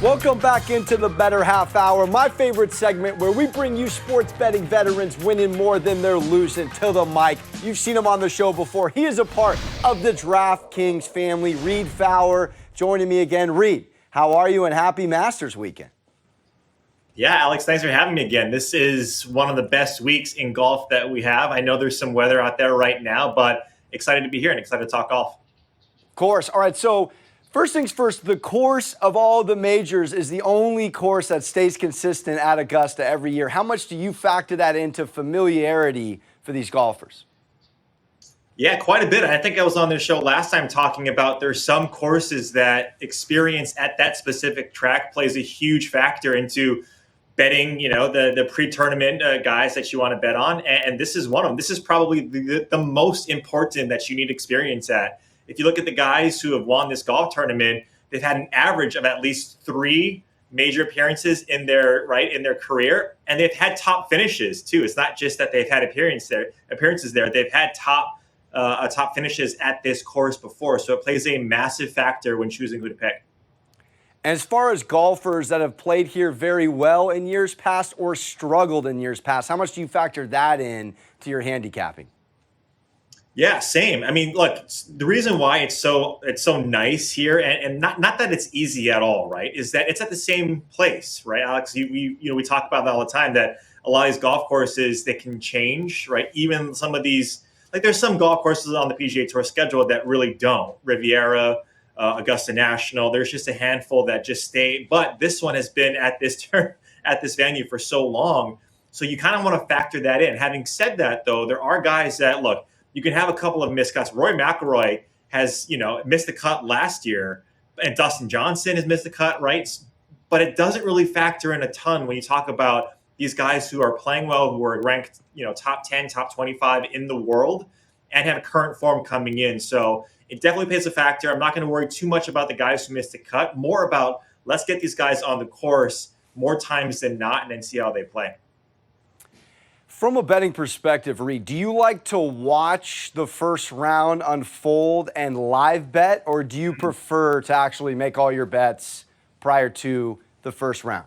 Welcome back into the Bettor Half Hour, my favorite segment where we bring you sports betting veterans winning more than they're losing to the mic. You've seen him on the show before. He is a part of the DraftKings family. Reid Fowler joining me again. Reid, how are you, and happy Masters weekend? Yeah, Alex, thanks for having me again. This is one of the best weeks in golf that we have. I know there's some weather out there right now, but excited to be here and excited to talk golf. Of course. All right, so first things first, the course of all the majors is the only course that stays consistent at Augusta every year. How much do you factor that into familiarity for these golfers? Yeah, quite a bit. I think I was on this show last time talking about there's some courses that experience at that specific track plays a huge factor into betting, the pre-tournament guys that you want to bet on. And this is one of them. This is probably the most important that you need experience at. If you look at the guys who have won this golf tournament, they've had an average of at least 3 major appearances in their career, and they've had top finishes too. It's not just that they've had appearances there. They've had top finishes at this course before, so it plays a massive factor when choosing who to pick. As far as golfers that have played here very well in years past or struggled in years past, how much do you factor that in to your handicapping? Yeah, same. I mean, look, the reason why it's so nice here, and not that it's easy at all, right, is that it's at the same place, right, Alex? We talk about that all the time, that a lot of these golf courses, they can change, right? Even some of these, like there's some golf courses on the PGA Tour schedule that really don't. Riviera, Augusta National, there's just a handful that just stay. But this one has been at this venue for so long, so you kind of want to factor that in. Having said that, though, there are guys that, look, you can have a couple of missed cuts. Rory McIlroy has, missed the cut last year, and Dustin Johnson has missed the cut, right? But it doesn't really factor in a ton when you talk about these guys who are playing well, who are ranked, top 10, top 25 in the world, and have current form coming in. So it definitely plays a factor. I'm not going to worry too much about the guys who missed the cut. More about let's get these guys on the course more times than not, and then see how they play. From a betting perspective, Reid, do you like to watch the first round unfold and live bet, or do you prefer to actually make all your bets prior to the first round?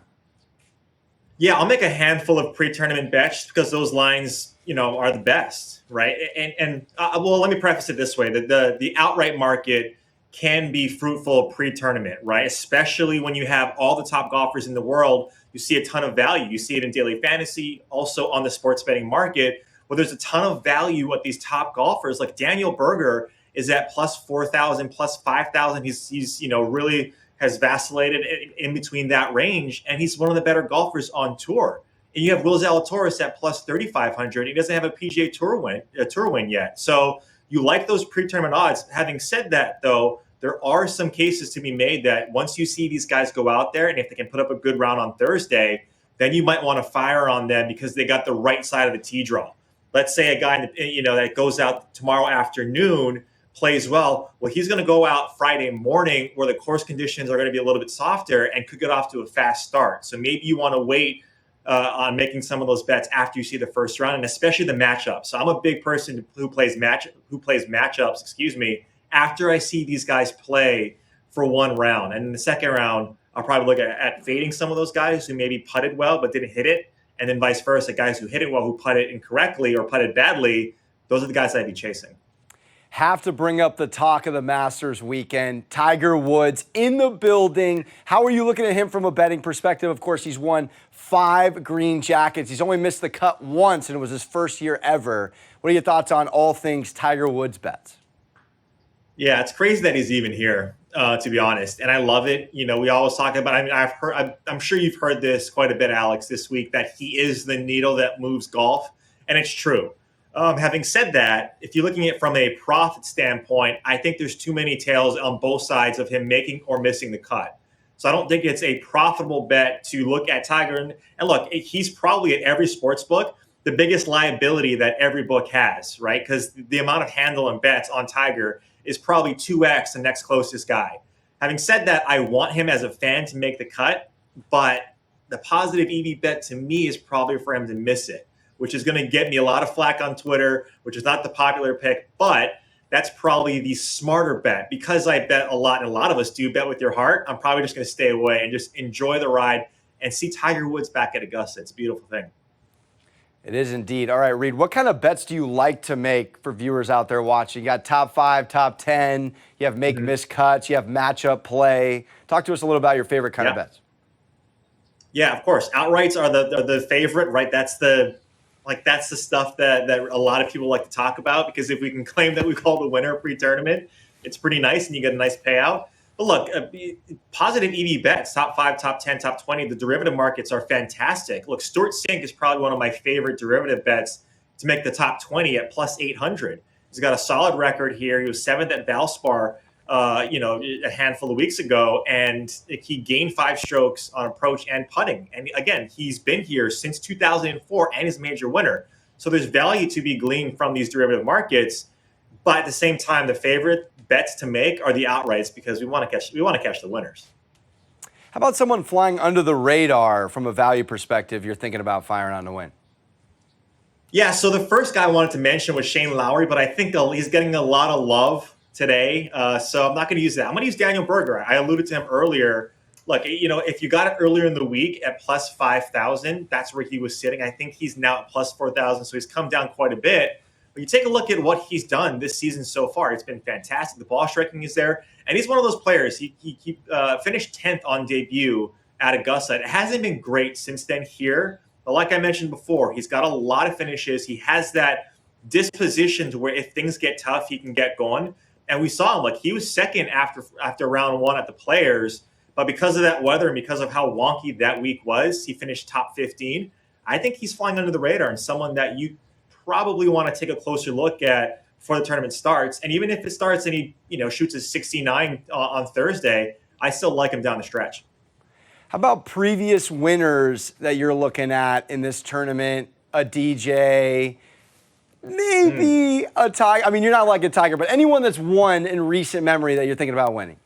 Yeah, I'll make a handful of pre-tournament bets because those lines, are the best, right? And well, let me preface it this way: the outright market can be fruitful pre-tournament, right? Especially when you have all the top golfers in the world. You see a ton of value. You see it in daily fantasy, also on the sports betting market, where there's a ton of value at these top golfers. Like Daniel Berger is at plus 4,000, plus 5,000. He's really has vacillated in between that range, and he's one of the better golfers on tour. And you have Will Zalatoris at plus 3,500. He doesn't have a PGA Tour win yet. So you like those pre-tournament odds. Having said that, though, there are some cases to be made that once you see these guys go out there, and if they can put up a good round on Thursday, then you might want to fire on them because they got the right side of the tee draw. Let's say a guy that goes out tomorrow afternoon plays well. Well, he's going to go out Friday morning where the course conditions are going to be a little bit softer and could get off to a fast start. So maybe you want to wait on making some of those bets after you see the first round, and especially the matchup. So I'm a big person who plays matchups, after I see these guys play for one round. And in the second round, I'll probably look at fading some of those guys who maybe putted well but didn't hit it. And then vice versa, guys who hit it well who putted incorrectly or putted badly, those are the guys I'd be chasing. Have to bring up the talk of the Masters weekend. Tiger Woods in the building. How are you looking at him from a betting perspective? Of course, he's won 5 green jackets. He's only missed the cut once, and it was his first year ever. What are your thoughts on all things Tiger Woods bets? Yeah, it's crazy that he's even here, to be honest. And I love it. We always talk about, I'm sure you've heard this quite a bit, Alex, this week, that he is the needle that moves golf. And it's true. Having said that, if you're looking at it from a profit standpoint, I think there's too many tails on both sides of him making or missing the cut. So I don't think it's a profitable bet to look at Tiger. And look, he's probably at every sports book the biggest liability that every book has, right? Because the amount of handle and bets on Tiger is probably 2x the next closest guy. Having said that, I want him as a fan to make the cut, but the positive EV bet to me is probably for him to miss it, which is going to get me a lot of flack on Twitter, which is not the popular pick. But that's probably the smarter bet. Because I bet a lot, and a lot of us do bet with your heart, I'm probably just going to stay away and just enjoy the ride and see Tiger Woods back at Augusta. It's a beautiful thing. It is indeed. All right, Reid, what kind of bets do you like to make for viewers out there watching? You got top 5, top 10, you have miss cuts, you have matchup play. Talk to us a little about your favorite kind of bets. Yeah, of course. Outrights are the favorite, right? That's the stuff that a lot of people like to talk about, because if we can claim that we call the winner pre-tournament, it's pretty nice and you get a nice payout. But look, positive EV bets, top 5, top 10, top 20, the derivative markets are fantastic. Look, Stuart Sink is probably one of my favorite derivative bets to make the top 20 at plus 800. He's got a solid record here. He was 7th at Valspar, a handful of weeks ago, and he gained 5 strokes on approach and putting. And again, he's been here since 2004 and is a major winner. So there's value to be gleaned from these derivative markets. But at the same time, the favorite bets to make are the outrights, because we want to catch the winners. How about someone flying under the radar from a value perspective you're thinking about firing on to win? Yeah, so the first guy I wanted to mention was Shane Lowry, but I think he's getting a lot of love today, so I'm not going to use that. I'm going to use Daniel Berger. I alluded to him earlier. Look, if you got it earlier in the week at plus 5,000, that's where he was sitting. I think he's now at plus 4,000, so he's come down quite a bit. But you take a look at what he's done this season so far. It's been fantastic. The ball striking is there, and he's one of those players. He finished 10th on debut at Augusta. It hasn't been great since then here, but like I mentioned before, he's got a lot of finishes. He has that disposition to where if things get tough, he can get going. And we saw him, like, he was second after round 1 at the Players, but because of that weather and because of how wonky that week was, he finished top 15. I think he's flying under the radar and someone that you probably want to take a closer look at before the tournament starts. And even if it starts and he shoots a 69 on Thursday, I still like him down the stretch. How about previous winners that you're looking at in this tournament? A DJ, maybe a Tiger. I mean, you're not like a Tiger, but anyone that's won in recent memory that you're thinking about winning?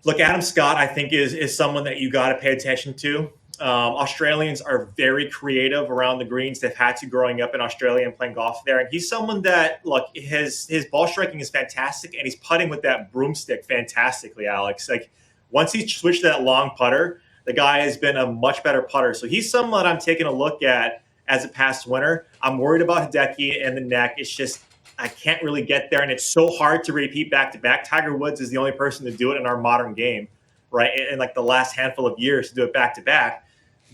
Look, Adam Scott, I think, is someone that you got to pay attention to. Australians are very creative around the greens. They've had to growing up in Australia and playing golf there. And he's someone that, look, his ball striking is fantastic, and he's putting with that broomstick fantastically, Alex. Like, once he switched to that long putter, the guy has been a much better putter. So he's someone I'm taking a look at as a past winner. I'm worried about Hideki and the neck. It's just, I can't really get there, and it's so hard to repeat back-to-back. Tiger Woods is the only person to do it in our modern game, right? In like the last handful of years to do it back-to-back.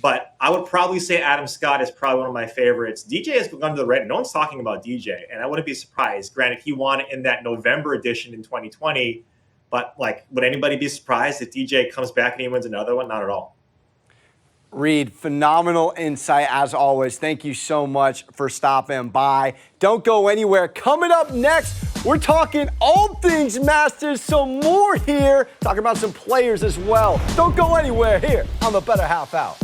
But I would probably say Adam Scott is probably one of my favorites. DJ has gone to the red. No one's talking about DJ, and I wouldn't be surprised. Granted, he won in that November edition in 2020, but like, would anybody be surprised if DJ comes back and he wins another one? Not at all. Reid, phenomenal insight as always. Thank you so much for stopping by. Don't go anywhere. Coming up next, we're talking all things Masters, some more here, talking about some players as well. Don't go anywhere here on the Bettor Half Hour.